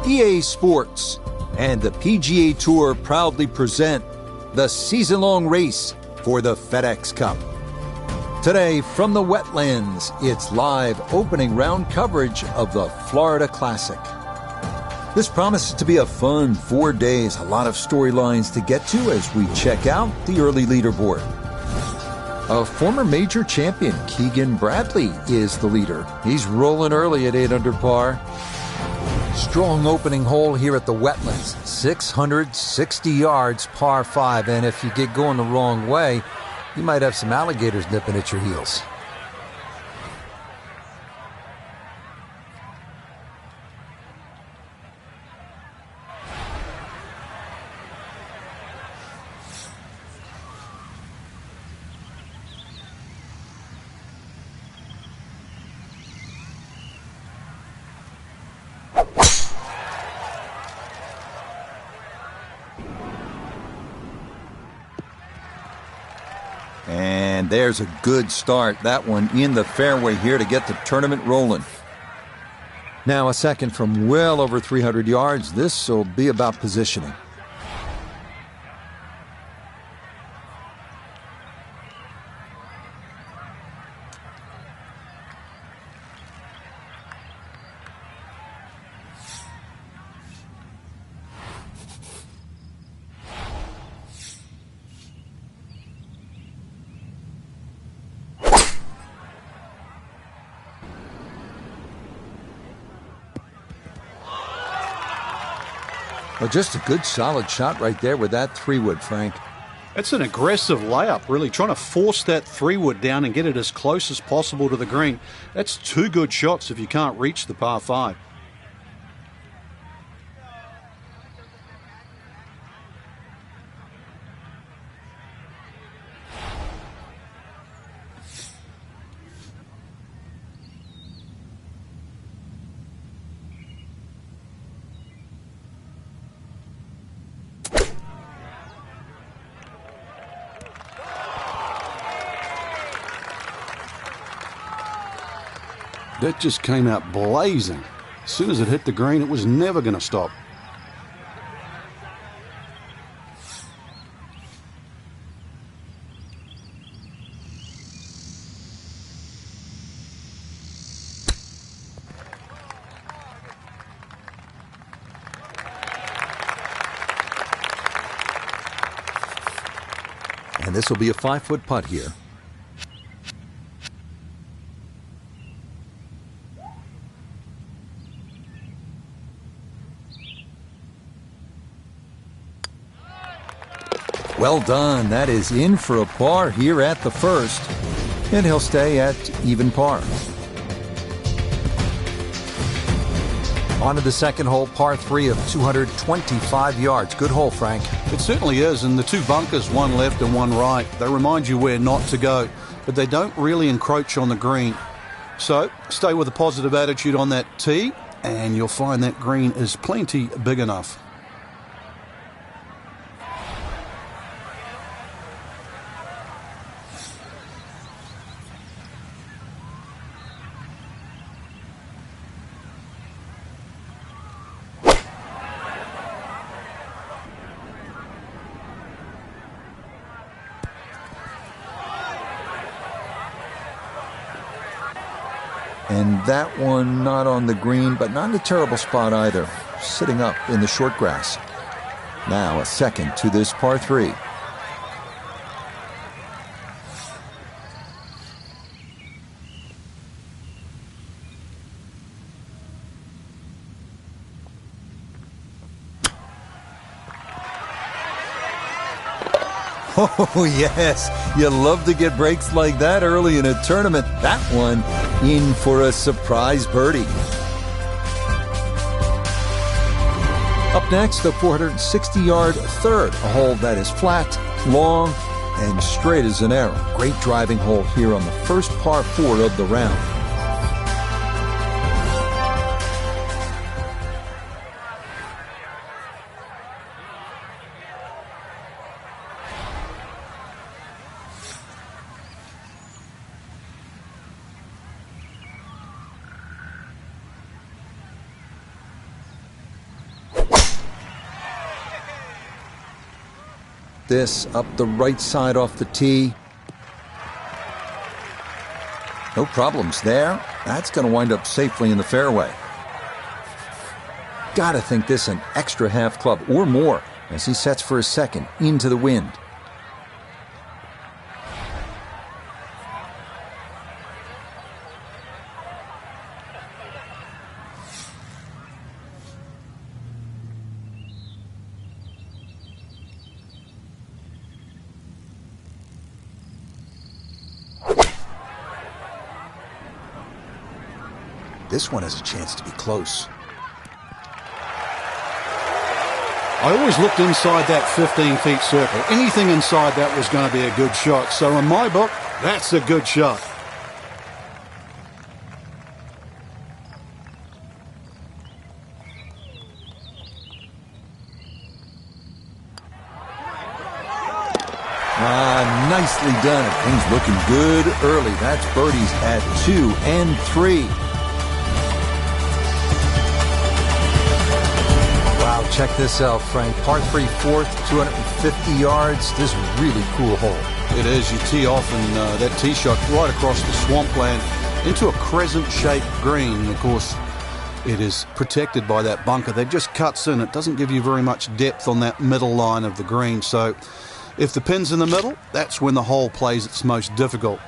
EA Sports and the PGA Tour proudly present the season-long race for the FedEx Cup. Today, from the wetlands, it's live opening round coverage of the Florida Classic. This promises to be a fun 4 days, a lot of storylines to get to as we check out the early leaderboard. A former major champion, Keegan Bradley, is the leader. He's rolling early at 8 under par. Strong opening hole here at the wetlands, 660 yards, par 5, and if you get going the wrong way, you might have some alligators nipping at your heels. And there's a good start. That one in the fairway here to get the tournament rolling. Now a second from well over 300 yards. This will be about positioning. Well, just a good solid shot right there with that 3-wood, Frank. It's an aggressive layup, really, trying to force that 3-wood down and get it as close as possible to the green. That's 2 good shots if you can't reach the par 5. That just came out blazing. As soon as it hit the green, it was never going to stop. And this will be a 5-foot putt here. Well done. That is in for a par here at the first. And he'll stay at even par. On to the second hole, par 3 of 225 yards. Good hole, Frank. It certainly is, and the 2 bunkers, one left and one right, they remind you where not to go, but they don't really encroach on the green. So stay with a positive attitude on that tee, and you'll find that green is plenty big enough. And that one not on the green, but not in a terrible spot either. Sitting up in the short grass. Now a second to this par 3. Oh, yes. You love to get breaks like that early in a tournament. That one in for a surprise birdie. Up next, the 460-yard third, a hole that is flat, long, and straight as an arrow. Great driving hole here on the first par 4 of the round. this up the right side off the tee. No problems there. That's going to wind up safely in the fairway. Gotta think this an extra half club or more as he sets for a second into the wind. This one has a chance to be close. I always looked inside that 15-feet circle. Anything inside that was going to be a good shot. So in my book, that's a good shot. Nicely done. Things looking good early. That's birdies at 2 and 3. Wow, check this out, Frank. Par 3 fourth, 250 yards. This really cool hole. It is. You tee off and that tee shot right across the swampland into a crescent-shaped green. And, of course, it is protected by that bunker that just cuts in. It doesn't give you very much depth on that middle line of the green. So if the pin's in the middle, that's when the hole plays its most difficult.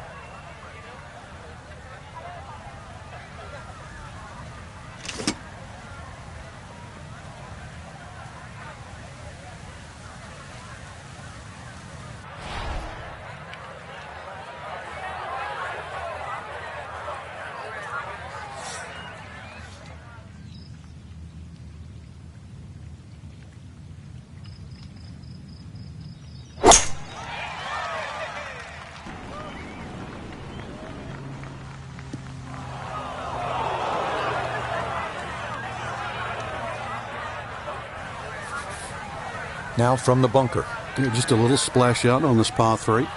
Now from the bunker. Just a little splash out on this par 3.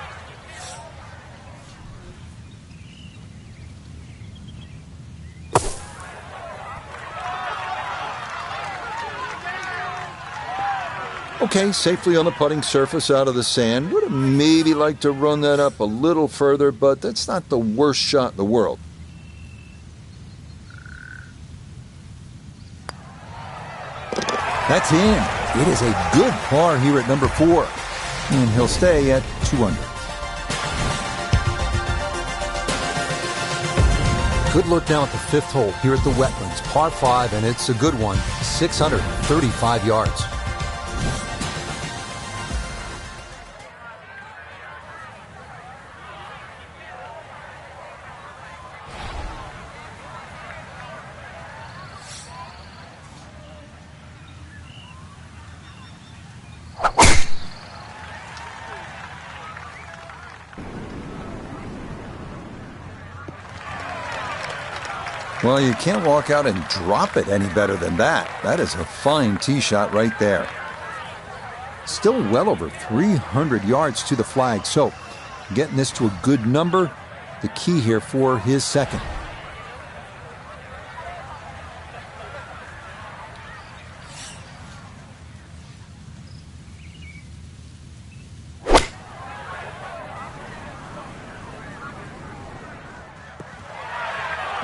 Okay, safely on the putting surface out of the sand. Would have maybe liked to run that up a little further, but that's not the worst shot in the world. That's in. It is a good par here at number 4. And he'll stay at 2 under. Good look down at the 5th hole here at the Wetlands. Par 5, and it's a good one. 635 yards. Well, you can't walk out and drop it any better than that. That is a fine tee shot right there. Still well over 300 yards to the flag, so getting this to a good number, the key here for his second.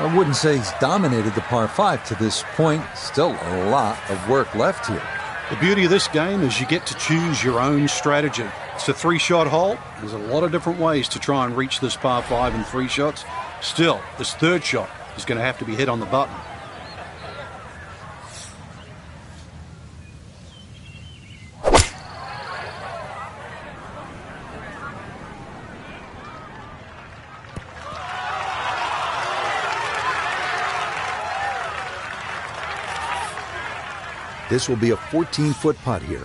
I wouldn't say he's dominated the par 5 to this point. Still a lot of work left here. The beauty of this game is you get to choose your own strategy. It's a 3-shot hole. There's a lot of different ways to try and reach this par 5 in 3 shots. Still, this 3rd shot is going to have to be hit on the button. This will be a 14-foot putt here.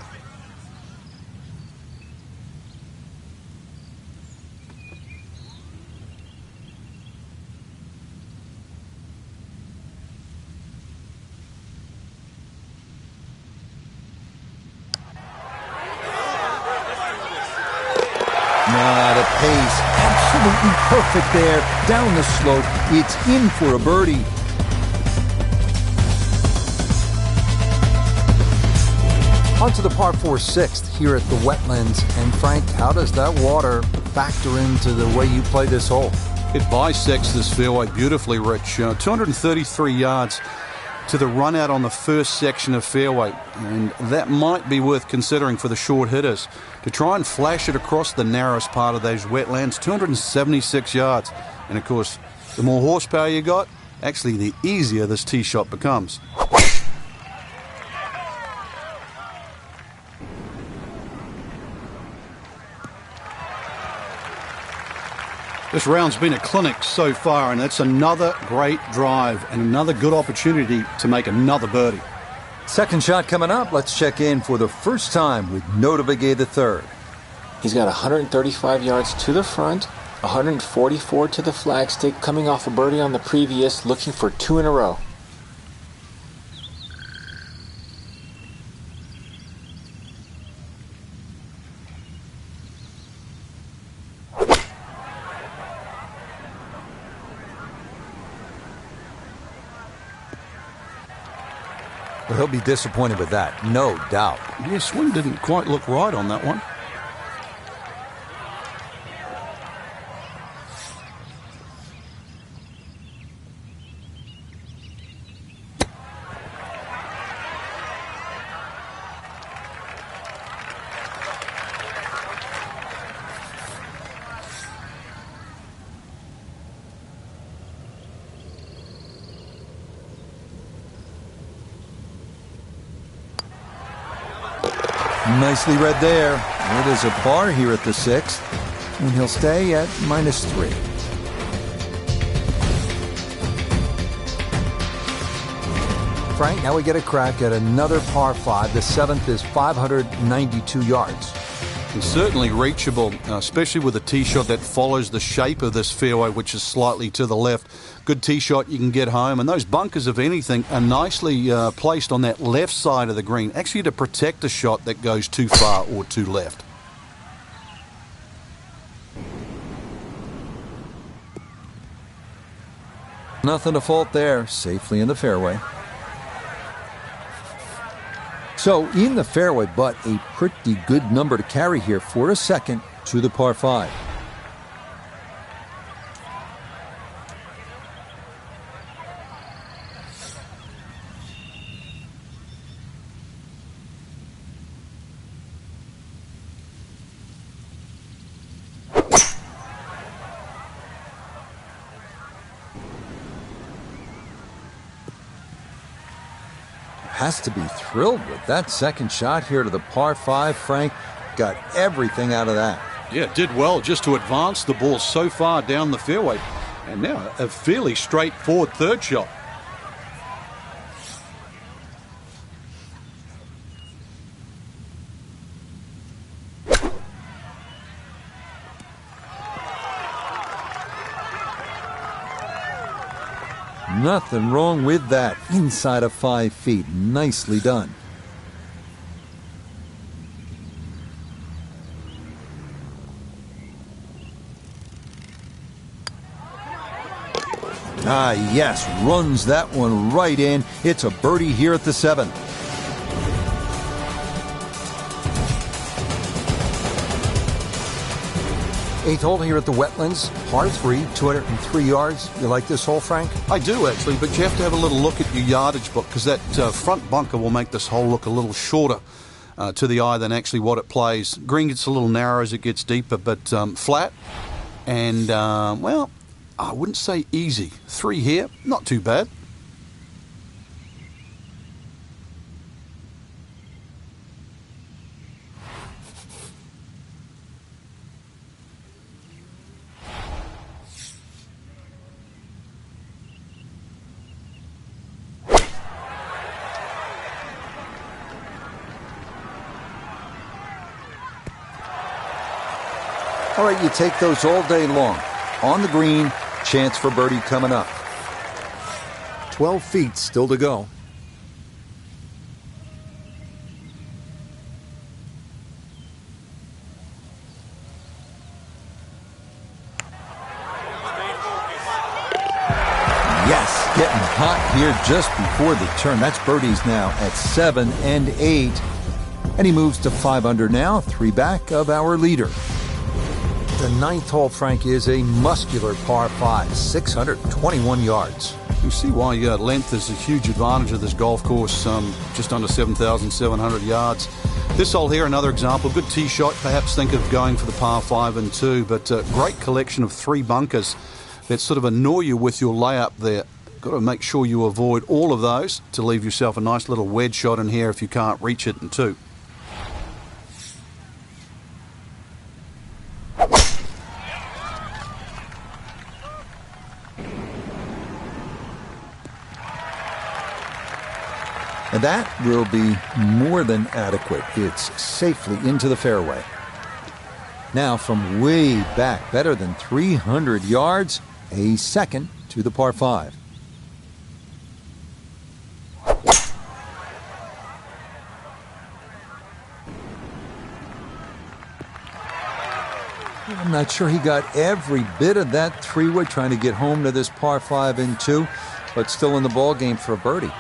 The pace, absolutely perfect there. Down the slope, it's in for a birdie. On to the par 4 sixth here at the Wetlands. And Frank, how does that water factor into the way you play this hole? It bisects this fairway beautifully, Rich. 233 yards to the run out on the first section of fairway, and that might be worth considering for the short hitters to try and flash it across the narrowest part of those wetlands. 276 yards, and of course the more horsepower you got, actually the easier this tee shot becomes. This round's been a clinic so far, and it's another great drive and another good opportunity to make another birdie. Second shot coming up. Let's check in for the first time with Notavigay III. He's got 135 yards to the front, 144 to the flagstick, coming off a birdie on the previous, looking for 2 in a row. Well, he'll be disappointed with that, no doubt. Yeah, swing didn't quite look right on that one. Nicely read there. It is a par here at the 6th, and he'll stay at -3. Frank, now we get a crack at another par 5. The 7th is 592 yards. And certainly reachable, especially with a tee shot that follows the shape of this fairway, which is slightly to the left. Good tee shot, you can get home. And those bunkers, if anything, are nicely placed on that left side of the green, actually to protect a shot that goes too far or too left. Nothing to fault there, safely in the fairway. So in the fairway, but a pretty good number to carry here for a second to the par 5. Has to be thrilled with that second shot here to the par 5. Frank got everything out of that. Yeah, did well just to advance the ball so far down the fairway. And now a fairly straightforward third shot. Nothing wrong with that. Inside of 5 feet. Nicely done. Ah, yes. Runs that one right in. It's a birdie here at the 7th. Eighth hole here at the Wetlands, par 3, 203 yards. You like this hole, Frank? I do, actually, but you have to have a little look at your yardage book, because that front bunker will make this hole look a little shorter to the eye than actually what it plays. Green gets a little narrow as it gets deeper, but flat and, well, I wouldn't say easy. 3 here, not too bad. All right, you take those all day long. On the green, chance for birdie coming up. 12 feet still to go. Yes, getting hot here just before the turn. That's birdies now at 7 and 8. And he moves to 5 under now, 3 back of our leader. The 9th hole, Frank, is a muscular par 5, 621 yards. You see why length is a huge advantage of this golf course, just under 7,700 yards. This hole here, another example, good tee shot, perhaps think of going for the par 5 and 2, but a great collection of 3 bunkers that sort of annoy you with your layup there. Got to make sure you avoid all of those to leave yourself a nice little wedge shot in here if you can't reach it in 2. And that will be more than adequate. It's safely into the fairway. Now from way back, better than 300 yards, a second to the par 5. I'm not sure he got every bit of that 3-wood trying to get home to this par 5 and 2, but still in the ball game for a birdie.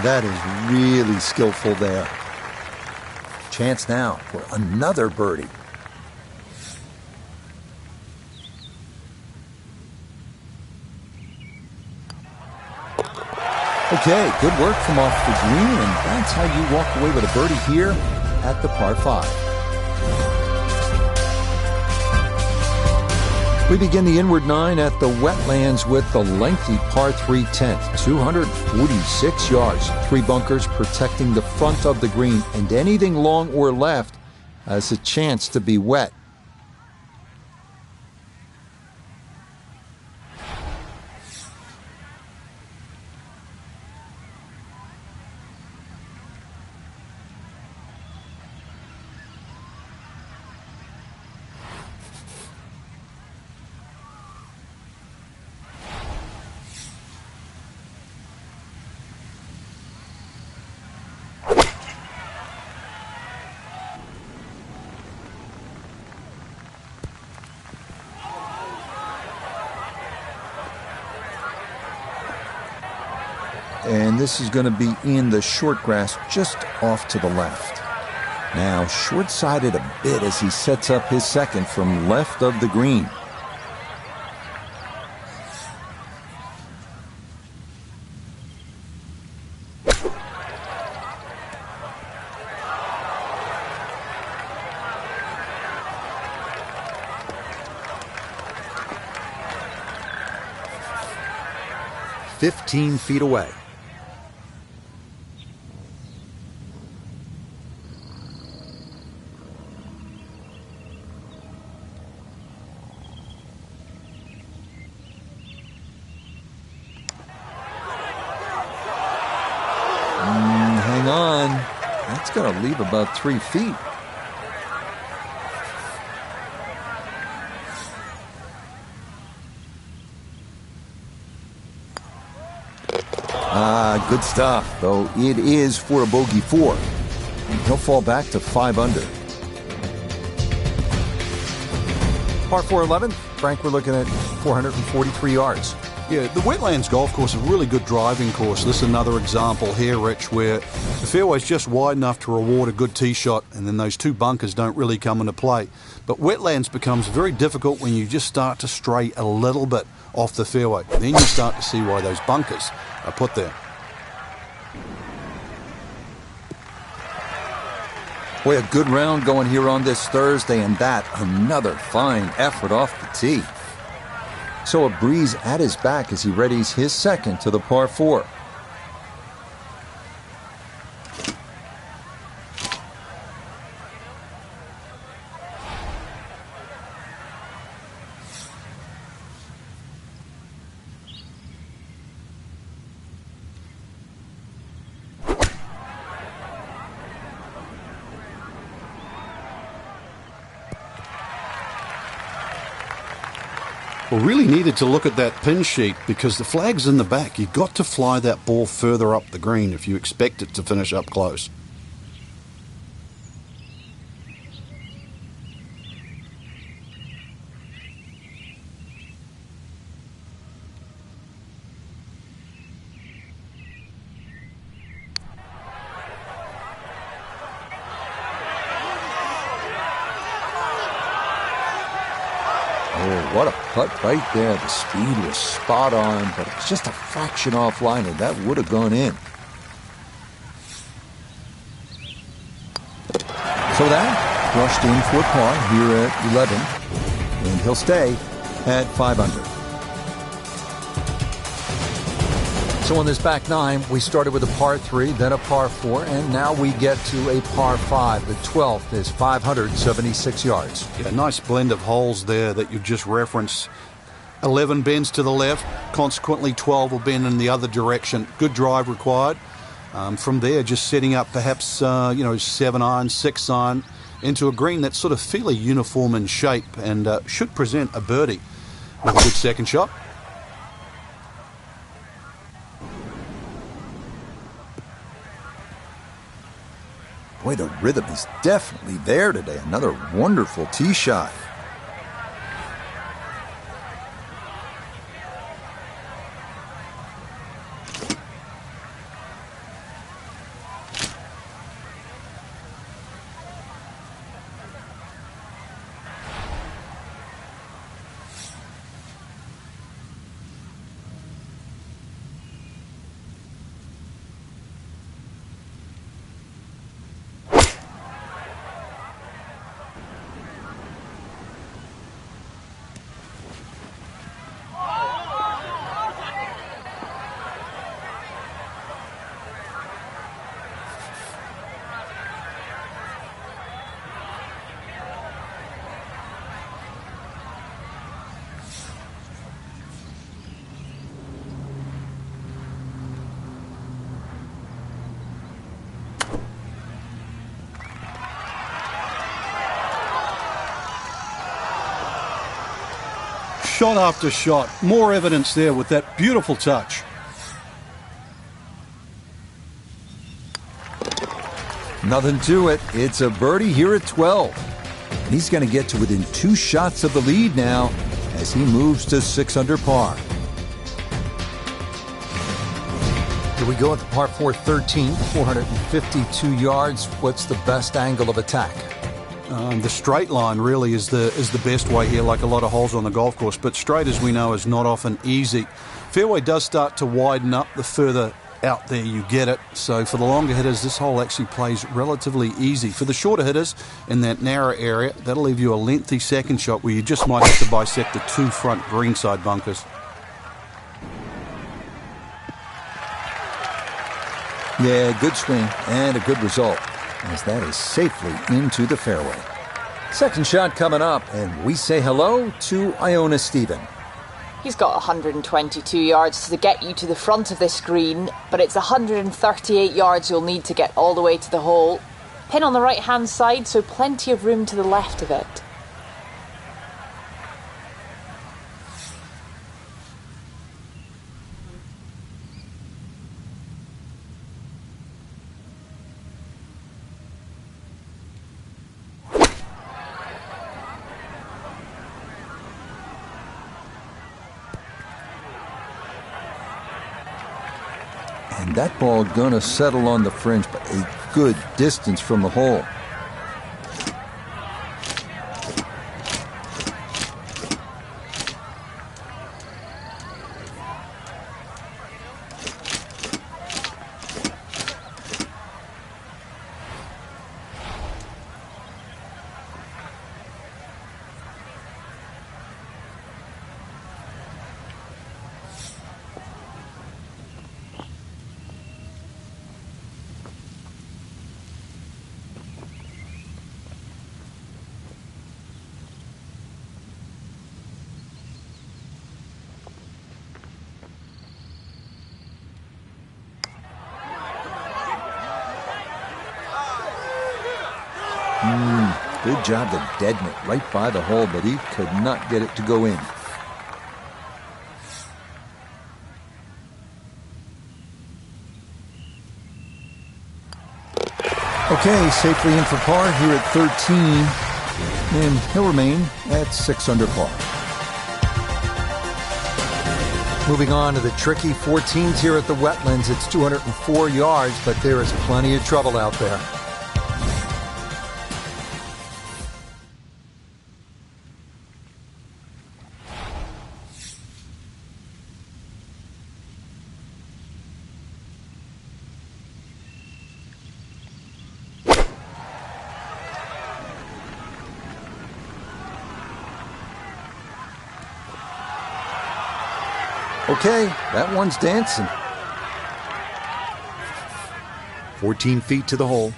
That is really skillful there. Chance now for another birdie. Okay, good work from off the green, and that's how you walk away with a birdie here at the par 5. We begin the inward 9 at the wetlands with the lengthy par 3 10th, 246 yards, 3 bunkers protecting the front of the green, and anything long or left has a chance to be wet. And this is going to be in the short grass just off to the left. Now short-sided a bit as he sets up his second from left of the green. "15 feet away." Hang on. That's going to leave about 3 feet. Good stuff, though it is for a bogey 4. And he'll fall back to 5 under. Par 4 11th, Frank, we're looking at 443 yards. Yeah, the Wetlands Golf Course is a really good driving course. This is another example here, Rich, where the fairway's just wide enough to reward a good tee shot, and then those 2 bunkers don't really come into play. But Wetlands becomes very difficult when you just start to stray a little bit off the fairway. Then you start to see why those bunkers are put there. Boy, a good round going here on this Thursday, and that another fine effort off the tee. So a breeze at his back as he readies his second to the par 4. Well, really needed to look at that pin sheet because the flag's in the back. You've got to fly that ball further up the green if you expect it to finish up close. Oh, what a putt right there. The speed was spot on, but it was just a fraction offline, and that would have gone in. So that brushed in for par here at 11, and he'll stay at 5 under. So on this back nine, we started with a par 3, then a par 4, and now we get to a par 5. The 12th is 576 yards. Yeah, a nice blend of holes there that you just referenced. 11 bends to the left, consequently 12 will bend in the other direction. Good drive required. From there, just setting up perhaps 7 iron, 6 iron into a green that's sort of fairly uniform in shape and should present a birdie with a good second shot. Boy, the rhythm is definitely there today. Another wonderful tee shot. Shot after shot. More evidence there with that beautiful touch. Nothing to it. It's a birdie here at 12. And he's going to get to within 2 shots of the lead now as he moves to 6 under par. Here we go at the par 4 13, 452 yards. What's the best angle of attack? The straight line really is the best way here, like a lot of holes on the golf course. But straight, as we know, is not often easy. Fairway does start to widen up the further out there you get it. So for the longer hitters, this hole actually plays relatively easy. For the shorter hitters in that narrow area, that'll leave you a lengthy second shot where you just might have to bisect the 2 front greenside bunkers. Yeah, good swing and a good result, as that is safely into the fairway. Second shot coming up, and we say hello to Iona Stephen. He's got 122 yards to get you to the front of this green, but it's 138 yards you'll need to get all the way to the hole. Pin on the right-hand side, so plenty of room to the left of it. And that ball gonna settle on the fringe, but a good distance from the hole. Good job to deaden it right by the hole, but he could not get it to go in. Okay, safely in for par here at 13, and he'll remain at 6 under par. Moving on to the tricky 14s here at the Wetlands. It's 204 yards, but there is plenty of trouble out there. Okay, that one's dancing. 14 feet to the hole.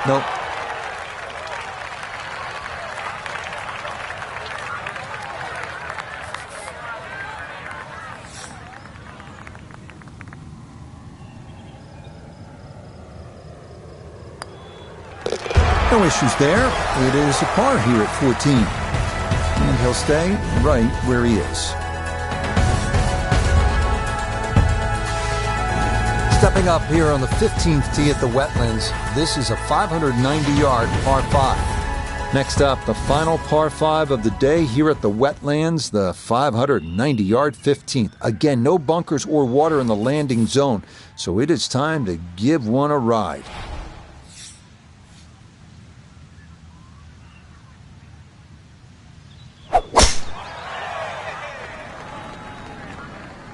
Nope. No issues there. It is a par here at 14. And he'll stay right where he is. Stepping up here on the 15th tee at the Wetlands, this is a 590-yard par 5. Next up, the final par 5 of the day here at the Wetlands, the 590-yard 15th. Again, no bunkers or water in the landing zone, so it is time to give one a ride.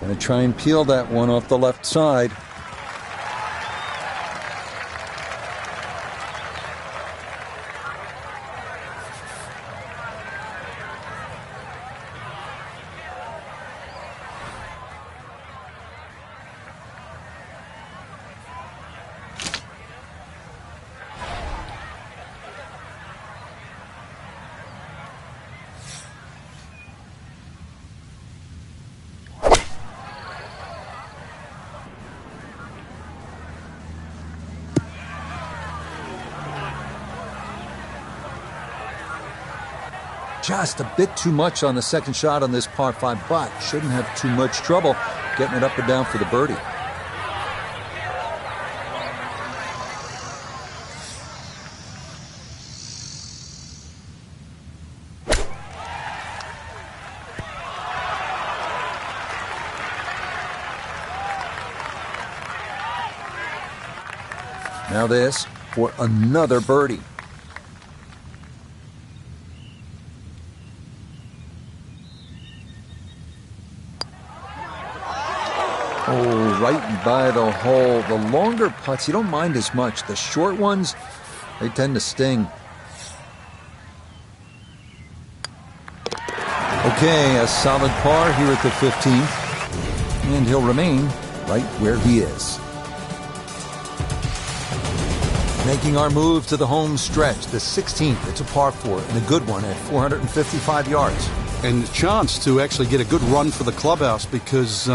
Gonna try and peel that one off the left side. Just a bit too much on the second shot on this par 5, but shouldn't have too much trouble getting it up and down for the birdie. Now this for another birdie. Oh, right by the hole. The longer putts, you don't mind as much. The short ones, they tend to sting. Okay, a solid par here at the 15th. And he'll remain right where he is. Making our move to the home stretch, the 16th. It's a par 4 and a good one at 455 yards. And a chance to actually get a good run for the clubhouse because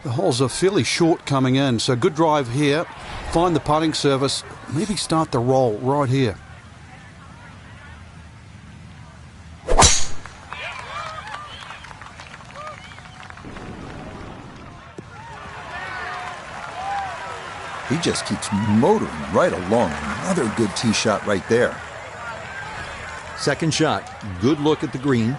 the holes are fairly short coming in. So good drive here. Find the putting surface. Maybe start the roll right here. He just keeps motoring right along. Another good tee shot right there. Second shot. Good look at the green.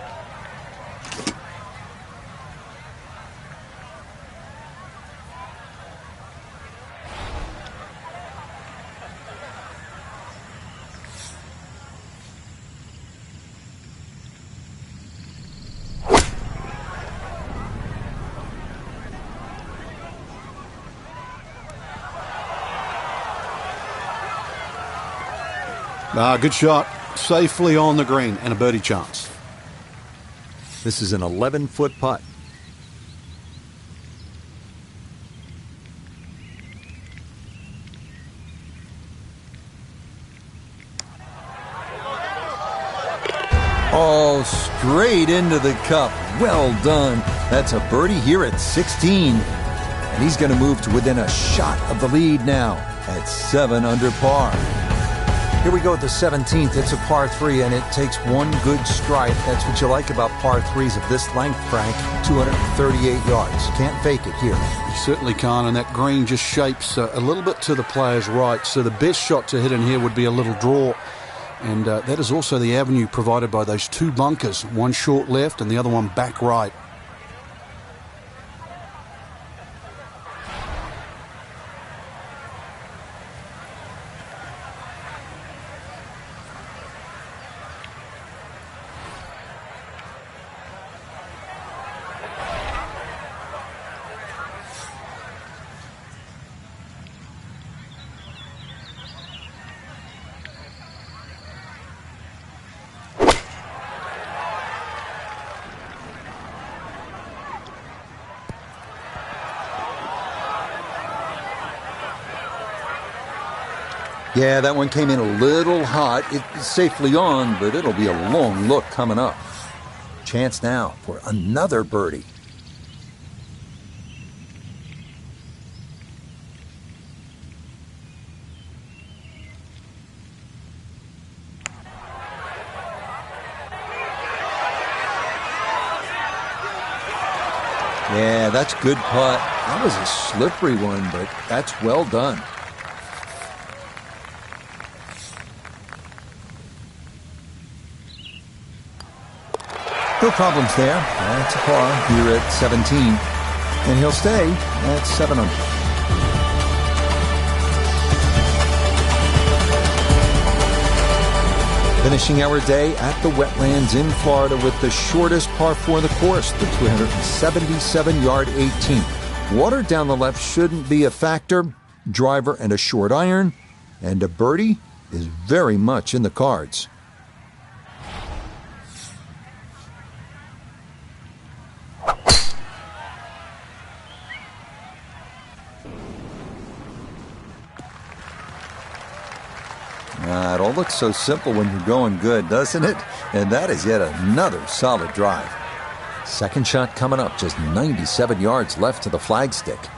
Good shot. Safely on the green and a birdie chance. This is an 11-foot putt. Oh, straight into the cup. Well done. That's a birdie here at 16. And he's going to move to within a shot of the lead now. at 7 under par. Here we go at the 17th. It's a par 3, and it takes one good strike. That's what you like about par 3s of this length, Frank. 238 yards. Can't fake it here. You certainly can't, and that green just shapes a little bit to the player's right. So the best shot to hit in here would be a little draw. And that is also the avenue provided by those two bunkers. One short left and the other one back right. Yeah, that one came in a little hot. It's safely on, but it'll be a long look coming up. Chance now for another birdie. Yeah, that's good putt. That was a slippery one, but that's well done. No problems there. That's a par here at 17. And he'll stay at 7 under. Finishing our day at the wetlands in Florida with the shortest par 4 in the course, the 277-yard 18th. Water down the left shouldn't be a factor. Driver and a short iron. And a birdie is very much in the cards. It all looks so simple when you're going good, doesn't it? And that is yet another solid drive. Second shot coming up, just 97 yards left to the flagstick.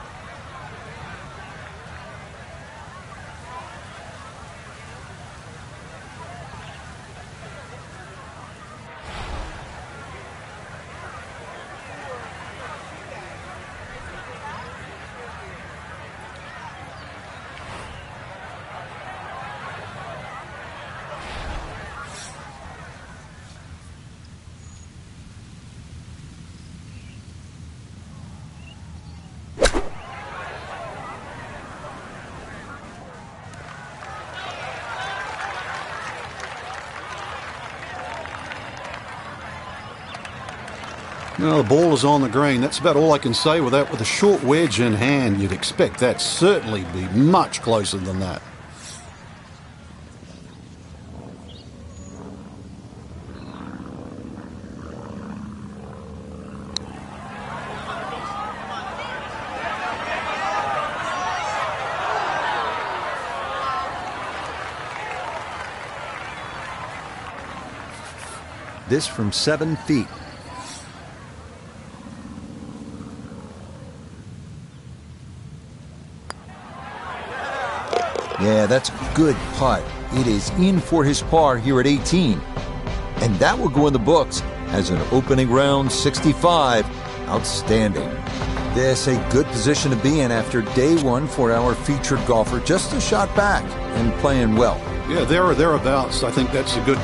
Well, the ball is on the green. That's about all I can say with that. With a short wedge in hand, you'd expect that certainly be much closer than that. This from 7 feet. Yeah, that's a good putt. It is in for his par here at 18. And that will go in the books as an opening round 65. Outstanding. This a good position to be in after day one for our featured golfer. Just a shot back and playing well. Yeah, there or thereabouts. I think that's a good